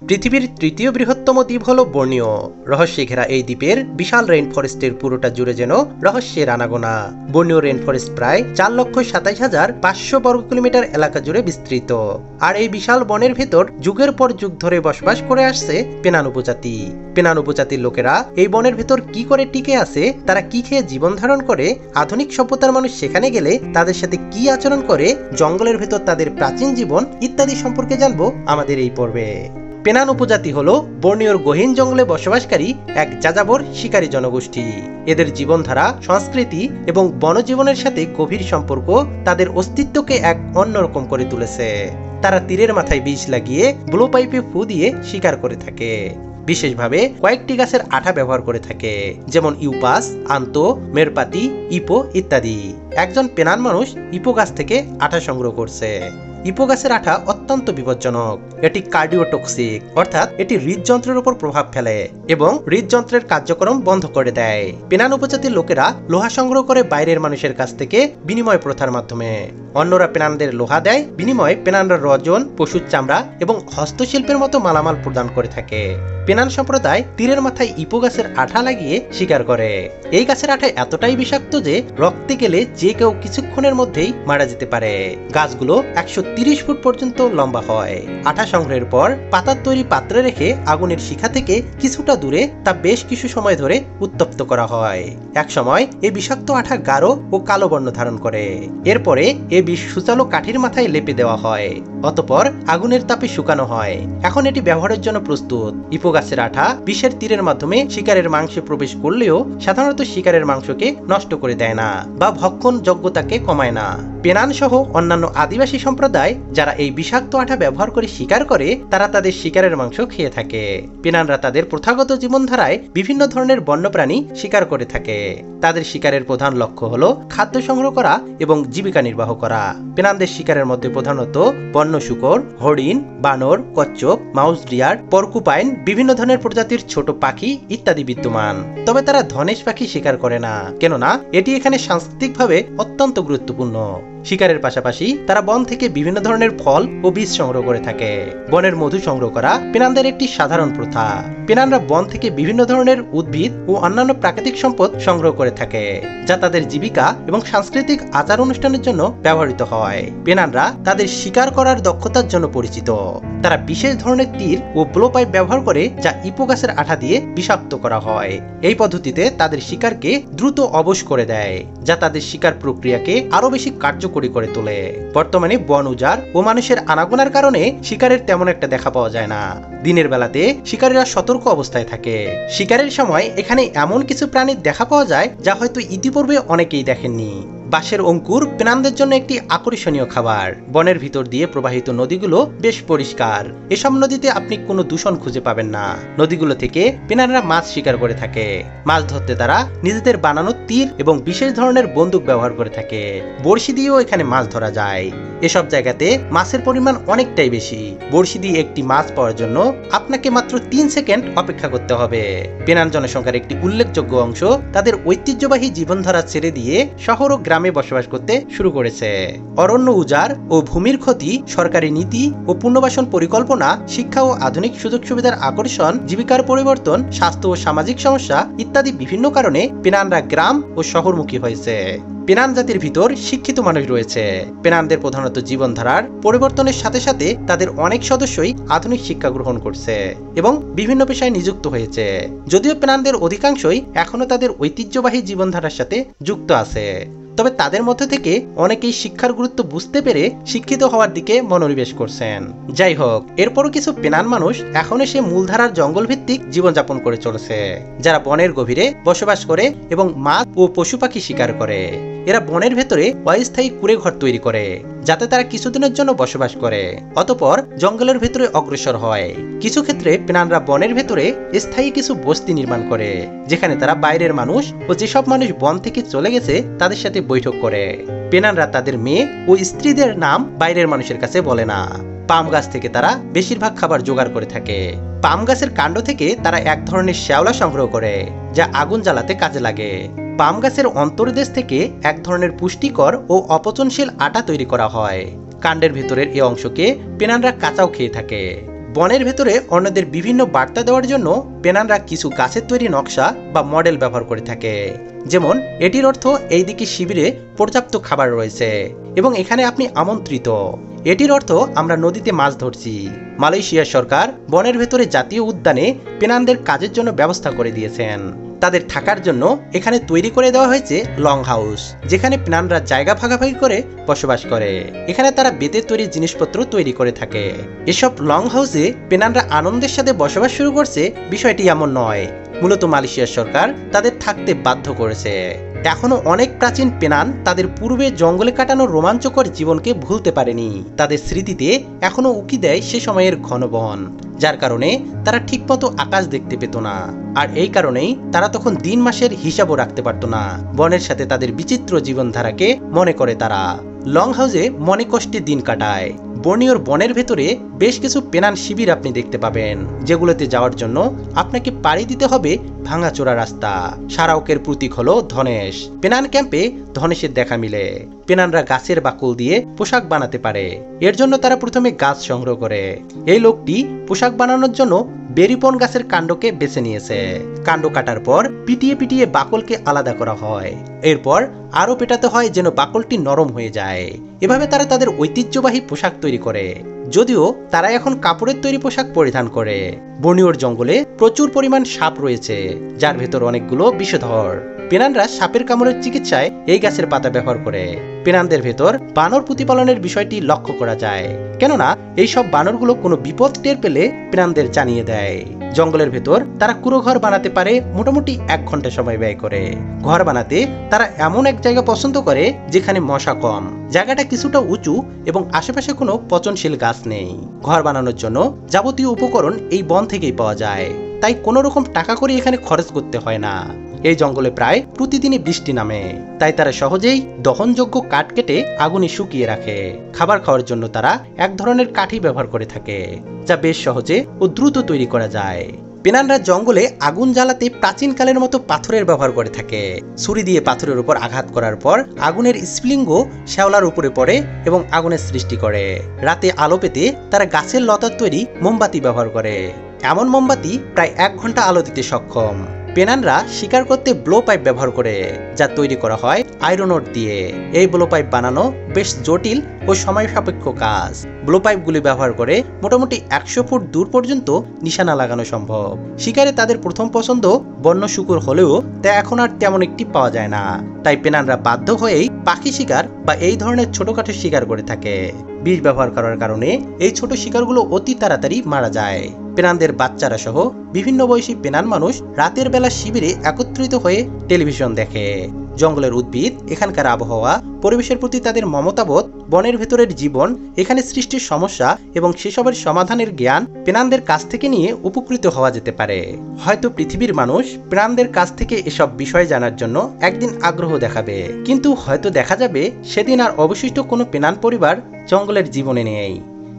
পৃথিবীর তৃতীয় বৃহত্তম দ্বীপ হল বর্নিও। রহস্যে ঘেরা এই দ্বীপের বিশাল রেইন ফরেস্টের পুরোটা জুড়ে যেন রহস্যের আনাগোনা। বর্নিও রেইন ফরেস্ট প্রায় 4,27,500 বর্গ কিলোমিটার এলাকা জুড়ে বিস্তৃত। আর এই বিশাল বনের ভেতর যুগের পর যুগ ধরে বসবাস করে আসছে পেনান উপজাতি। পেনান উপজাতির লোকেরা এই বনের ভেতর কি করে টিকে আছে, তারা কি খেয়ে জীবন ধারণ করে, আধুনিক সভ্যতার মানুষ সেখানে গেলে তাদের সাথে কি আচরণ করে, জঙ্গলের ভেতর তাদের প্রাচীন জীবন ইত্যাদি সম্পর্কে জানবো আমাদের এই পর্বে। পেনান উপজাতি হলো বর্নিওর গহীন জঙ্গলে বসবাসকারী এক যাযাবর শিকারী জনগোষ্ঠী। এদের জীবনধারা, সংস্কৃতি এবং বনজীবনের সাথে গভীর সম্পর্ক তাদের অস্তিত্বকে এক অন্যরকম করে তুলেছে। তারা তীরের মাথায় বিষ লাগিয়ে ব্লো পাইপে ফু দিয়ে শিকার করে থাকে। বিশেষভাবে কয়েকটি গাছের আঠা ব্যবহার করে থাকে, যেমন ইউপাস, আন্ত, মেরপাতি, ইপো ইত্যাদি। একজন পেনান মানুষ ইপো গাছ থেকে আঠা সংগ্রহ করছে। ইপো গাছের আঠা অত্যন্ত বিপজ্জনক। এটি কার্ডিওটক্সিক, অর্থাৎ এটি হৃদযন্ত্রের উপর প্রভাব ফেলে এবং হৃদযন্ত্রের কার্যক্রম বন্ধ করে দেয়। পেনান উপজাতির লোকেরা লোহা সংগ্রহ করে বাইরের মানুষের কাছ থেকে বিনিময় প্রথার মাধ্যমে। অন্যরা পেনানদের লোহা দেয়, বিনিময়ে পেনানরা রজন, পশুর চামড়া এবং হস্তশিল্পের মতো মালামাল প্রদান করে থাকে। পেনান সম্প্রদায় তীরের মাথায় ইপো গাছের আঠা লাগিয়ে শিকার করে। এই গাছের আঠা এতটাই বিষাক্ত যে রক্তে গেলে যে কেউ কিছুক্ষণের মধ্যেই মারা যেতে পারে। গাছগুলো 130 ফুট পর্যন্ত লম্বা হয়। আঠা সংগ্রহের পর পাতার তৈরি পাত্রে রেখে আগুনের শিখা থেকে কিছুটা দূরে তা বেশ কিছু সময় ধরে উত্তপ্ত করা হয়। এক সময় এই বিষাক্ত আঠা গাঢ় ও কালো বর্ণ ধারণ করে। এরপরে এ বিষ সুচালো কাঠির মাথায় লেপে দেওয়া হয়। অতঃপর আগুনের তাপে শুকানো হয়। এখন এটি ব্যবহারের জন্য প্রস্তুত। ইপো গাছের আঠা বিষের তীরের মাধ্যমে শিকারের মাংসে প্রবেশ করলেও সাধারণত শিকারের মাংসকে নষ্ট করে দেয় না বা ভক্ষণ যোগ্যতাকে কমায় না। পেনান সহ অন্যান্য আদিবাসী সম্প্রদায় যারা এই বিষাক্ত আঠা ব্যবহার করে শিকার করে, তারা তাদের শিকারের মাংস খেয়ে থাকে। পেনানরা তাদের প্রথাগত জীবনধারায় বিভিন্ন ধরনের বন্যপ্রাণী শিকার করে থাকে। তাদের শিকারের প্রধান লক্ষ্য হলো খাদ্য সংগ্রহ করা এবং জীবিকা নির্বাহ করা। পেনানদের শিকারের মধ্যে প্রধানত বন্য শূকর, হরিণ, বানর, কচ্ছপ, মাউস ডিয়ার, পর্কুপাইন, বিভিন্ন ধরনের প্রজাতির ছোট পাখি ইত্যাদি বিদ্যমান। তবে তারা ধনেশ পাখি শিকার করে না, কেননা এটি এখানে সাংস্কৃতিকভাবে অত্যন্ত গুরুত্বপূর্ণ। শিকারের পাশাপাশি তারা বন থেকে বিভিন্ন ধরনের ফল ও বীজ সংগ্রহ করে থাকে। বনের মধু সংগ্রহ করা পেনানদের একটি সাধারণ প্রথা। পেনানরা বন থেকে বিভিন্ন ধরনের উদ্ভিদ ও অন্যান্য প্রাকৃতিক সম্পদ সংগ্রহ করে থাকে, যা তাদের জীবিকা এবং সাংস্কৃতিক আচার অনুষ্ঠানের জন্য ব্যবহৃত হয়। পেনানরা তাদের শিকার করার দক্ষতার জন্য পরিচিত। তারা বিশেষ ধরনের তীর ও ব্লো পাইপ ব্যবহার করে, যা ইপো গাছের আঠা দিয়ে বিষাক্ত করা হয়। এই পদ্ধতিতে তাদের শিকারকে দ্রুত অবশ করে দেয়, যা তাদের শিকার প্রক্রিয়াকে আরো বেশি কার্যকরী করে তোলে। বর্তমানে বন উজাড় ও মানুষের আনাগোনার কারণে শিকারের তেমন একটা দেখা পাওয়া যায় না। দিনের বেলাতে শিকারীরা সতর্ক অবস্থায় থাকে। শিকারের সময় এখানে এমন কিছু প্রাণীর দেখা পাওয়া যায় যা হয়তো ইতিপূর্বে অনেকেই দেখেননি। বাঁশের অঙ্কুর পেনানদের জন্য একটি আকর্ষণীয় খাবার। বনের ভিতর দিয়ে প্রবাহিত নদীগুলো বেশ পরিষ্কার। এসব নদীতে আপনি কোনো দূষণ খুঁজে পাবেন না। নদীগুলো থেকে পেনানরা মাছ শিকার করে থাকে। মাছ ধরতে তারা নিজেদের বানানো তীর এবং বিশেষ ধরনের বন্দুক ব্যবহার করে থাকে। বড়শি দিয়েও এখানে মাছ ধরা যায়। এসব জায়গাতে মাছের পরিমাণ অনেকটাই বেশি। বড়শি দিয়ে একটি মাছ পাওয়ার জন্য আপনাকে মাত্র 3 সেকেন্ড অপেক্ষা করতে হবে। পেনান জনসংখ্যার একটি উল্লেখযোগ্য অংশ তাদের ঐতিহ্যবাহী জীবনধারা ছেড়ে দিয়ে শহর ও গ্রামে বসবাস করতে শুরু করেছে। অরণ্য উজাড় ও ভূমির ক্ষতি, সরকারি নীতি ও পুনর্বাসন পরিকল্পনা, শিক্ষা ও আধুনিক সুযোগ সুবিধার আকর্ষণ, জীবিকার পরিবর্তন, স্বাস্থ্য ও সামাজিক সমস্যা ইত্যাদি বিভিন্ন কারণে পেনানরা গ্রাম ও শহরমুখী হয়েছে। পেনান জাতির ভিতর শিক্ষিত মানুষ রয়েছে। পেনানদের প্রধানত জীবনধারার পরিবর্তনের সাথে সাথে তাদের অনেক সদস্যই আধুনিক শিক্ষা গ্রহণ করছে এবং বিভিন্ন পেশায় নিযুক্ত হয়েছে। যদিও পেনানদের অধিকাংশই এখনো তাদের ঐতিহ্যবাহী জীবনধারার সাথে যুক্ত আছে, তবে তাদের মধ্যে থেকে অনেকেই শিক্ষার গুরুত্ব বুঝতে পেরে শিক্ষিত হওয়ার দিকে মনোনিবেশ করছেন। যাই হোক, এরপরও কিছু পেনান মানুষ এখনো সে মূলধারার জঙ্গল ভিত্তিক জীবনযাপন করে চলেছে, যারা বনের গভীরে বসবাস করে এবং মাছ ও পশু পাখি শিকার করে। এরা বনের ভেতরে অস্থায়ী কুঁড়ে ঘর তৈরি করে, যাতে তারা কিছুদিনের জন্য বসবাস করে, অতঃপর জঙ্গলের ভেতরে অগ্রসর হয়। কিছু ক্ষেত্রে পেনানরা বনের ভেতরে স্থায়ী কিছু বস্তি নির্মাণ করে, যেখানে তারা বাইরের মানুষ ও যেসব মানুষ বন থেকে চলে গেছে তাদের সাথে বৈঠক করে। পেনানরা তাদের মেয়ে ও স্ত্রীদের নাম বাইরের মানুষের কাছে বলে না। পাম গাছ থেকে তারা বেশিরভাগ খাবার জোগাড় করে থাকে। পাম গাছের কাণ্ড থেকে তারা এক ধরনের শ্যাওলা সংগ্রহ করে, যা আগুন জ্বালাতে কাজে লাগে। পাম গাছের অন্তর্দেশ থেকে এক ধরনের পুষ্টিকর ও অপচনশীল আটা তৈরি করা হয়। কাণ্ডের ভেতরের এই অংশকে পেনানরা কাঁচাও খেয়ে থাকে। বনের ভেতরে অন্যদের বিভিন্ন বার্তা দেওয়ার জন্য পেনানরা কিছু গাছের তৈরি নকশা বা মডেল ব্যবহার করে থাকে। যেমন এটির অর্থ এই দিকে শিবিরে পর্যাপ্ত খাবার রয়েছে এবং এখানে আপনি আমন্ত্রিত। এটির অর্থ আমরা নদীতে মাছ ধরছি। মালয়েশিয়া সরকার বনের ভেতরে জাতীয় উদ্যানে পেনানদের কাজের জন্য ব্যবস্থা করে দিয়েছেন। তাদের থাকার জন্য এখানে তৈরি করে দেওয়া হয়েছে লং হাউস, যেখানে পেনানরা জায়গা ভাগাভাগি করে বসবাস করে। এখানে তারা বেতের তৈরি জিনিসপত্র তৈরি করে থাকে। এসব লং হাউসে পেনানরা আনন্দের সাথে বসবাস শুরু করছে বিষয়টি এমন নয়। মূলত মালয়েশিয়া সরকার তাদের থাকতে বাধ্য করেছে। এখনো অনেক প্রাচীন পেনান তাদের পূর্বে জঙ্গলে কাটানো রোমাঞ্চকর জীবনকে ভুলতে পারেনি। তাদের স্মৃতিতে এখনো উকি দেয় সে সময়ের ঘন বন, যার কারণে তারা ঠিকমতো আকাশ দেখতে পেত না। আর এই কারণেই তারা তখন দিন মাসের হিসাবও রাখতে পারত না। বনের সাথে তাদের বিচিত্র জীবনধারাকে মনে করে তারা লং হাউসে মনে কষ্টে দিন কাটায়। বর্নিওর বনের ভেতরে বেশ কিছু পেনান শিবির আপনি দেখতে পাবেন, যেগুলোতে যাওয়ার জন্য আপনাকে পাড়ি দিতে হবে ভাঙাচোরা রাস্তা। সারাউকের প্রতীক হলো ধনেশ। পেনান ক্যাম্পে ধনেশের দেখা মিলে। পেনানরা গাছের বাকল দিয়ে পোশাক বানাতে পারে। এর জন্য তারা প্রথমে গাছ সংগ্রহ করে। এই লোকটি পোশাক বানানোর জন্য বেরিপন গাছের কাণ্ডকে বেছে নিয়েছে। কাণ্ড কাটার পর পিটিয়ে পিটিয়ে বাকলকে আলাদা করা হয়। এরপর আরো পেটাতে হয় যেন বাকলটি নরম হয়ে যায়। এভাবে তারা তাদের ঐতিহ্যবাহী পোশাক তৈরি করে, যদিও তারা এখন কাপড়ের তৈরি পোশাক পরিধান করে। বর্নিওর জঙ্গলে প্রচুর পরিমাণ সাপ রয়েছে, যার ভেতর অনেকগুলো বিষধর। পেনানরা সাপের কামড়ের চিকিৎসায় এই গাছের পাতা ব্যবহার করে। পেনানদের ভেতর বানর প্রতিপালনের বিষয়টি লক্ষ্য করা যায়, কেননা এই সব বানরগুলো কোনো বিপদ টের পেলে পেনানদের জানিয়ে দেয়। জঙ্গলের ভেতর তারা কুড়ো ঘর বানাতে পারে মোটামুটি 1 ঘন্টা সময় ব্যয় করে। ঘর বানাতে তারা এমন এক জায়গা পছন্দ করে যেখানে মশা কম, জায়গাটা কিছুটা উঁচু এবং আশেপাশে কোনো পচনশীল গাছ নেই। ঘর বানানোর জন্য যাবতীয় উপকরণ এই বন থেকেই পাওয়া যায়, তাই কোনো রকম টাকা করে এখানে খরচ করতে হয় না। এই জঙ্গলে প্রায় প্রতিদিনই বৃষ্টি নামে, তাই তারা সহজেই দহনযোগ্য কাঠ কেটে আগুনে শুকিয়ে রাখে। খাবার খাওয়ার জন্য তারা এক ধরনের কাঠি ব্যবহার করে থাকে, যা বেশ সহজে ও দ্রুত তৈরি করা যায়। পেনানরা জঙ্গলে আগুন জ্বালাতে প্রাচীনকালের মতো পাথরের ব্যবহার করে থাকে। ছুরি দিয়ে পাথরের উপর আঘাত করার পর আগুনের স্ফুলিঙ্গ শ্যাওলার উপরে পড়ে এবং আগুনের সৃষ্টি করে। রাতে আলো পেতে তারা গাছের লতার তৈরি মোমবাতি ব্যবহার করে। এমন মোমবাতি প্রায় 1 ঘন্টা আলো দিতে সক্ষম। পেনানরা শিকার করতে ব্লো পাইপ ব্যবহার করে, যা তৈরি করা হয় আয়রন ওর দিয়ে। এই ব্লো পাইপ বানানো বেশ জটিল ও সময় সাপেক্ষ কাজ। ব্লো পাইপগুলি ব্যবহার করে মোটামুটি 100 ফুট দূর পর্যন্ত নিশানা লাগানো সম্ভব। শিকারে তাদের প্রথম পছন্দ বন্য শূকর হলেও তা এখন আর তেমন একটি পাওয়া যায় না, তাই পেনানরা বাধ্য হয়েই পাখি শিকার বা এই ধরনের ছোটখাটো শিকার করে থাকে। বিষ ব্যবহার করার কারণে এই ছোট শিকারগুলো অতি তাড়াতাড়ি মারা যায়। পেনানদের বাচ্চারা সহ বিভিন্ন বয়সী পেনান মানুষ রাতের বেলা শিবিরে একত্রিত হয়ে টেলিভিশন দেখে। জঙ্গলের উদ্ভিদ, এখানকার আবহাওয়া, পরিবেশের প্রতি তাদের মমতাবোধ, বনের ভেতরের জীবন, এখানে সৃষ্টির সমস্যা এবং সেসবের সমাধানের জ্ঞান পেনানদের কাছ থেকে নিয়ে উপকৃত হওয়া যেতে পারে। হয়তো পৃথিবীর মানুষ পেনানদের কাছ থেকে এসব বিষয় জানার জন্য একদিন আগ্রহ দেখাবে, কিন্তু হয়তো দেখা যাবে সেদিন আর অবশিষ্ট কোনো পেনান পরিবার জঙ্গলের জীবনে নেই।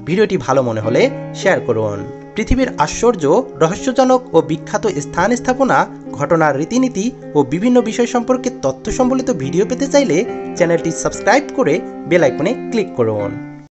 ভিডিওটি ভালো মনে হলে শেয়ার করুন। পৃথিবীর আশ্চর্য, রহস্যজনক ও বিখ্যাত স্থান স্থাপনা, ঘটনার রীতিনীতি ও বিভিন্ন বিষয় সম্পর্কে তথ্য সম্বলিত ভিডিও পেতে চাইলে চ্যানেলটি সাবস্ক্রাইব করে বেল আইকনে ক্লিক করুন।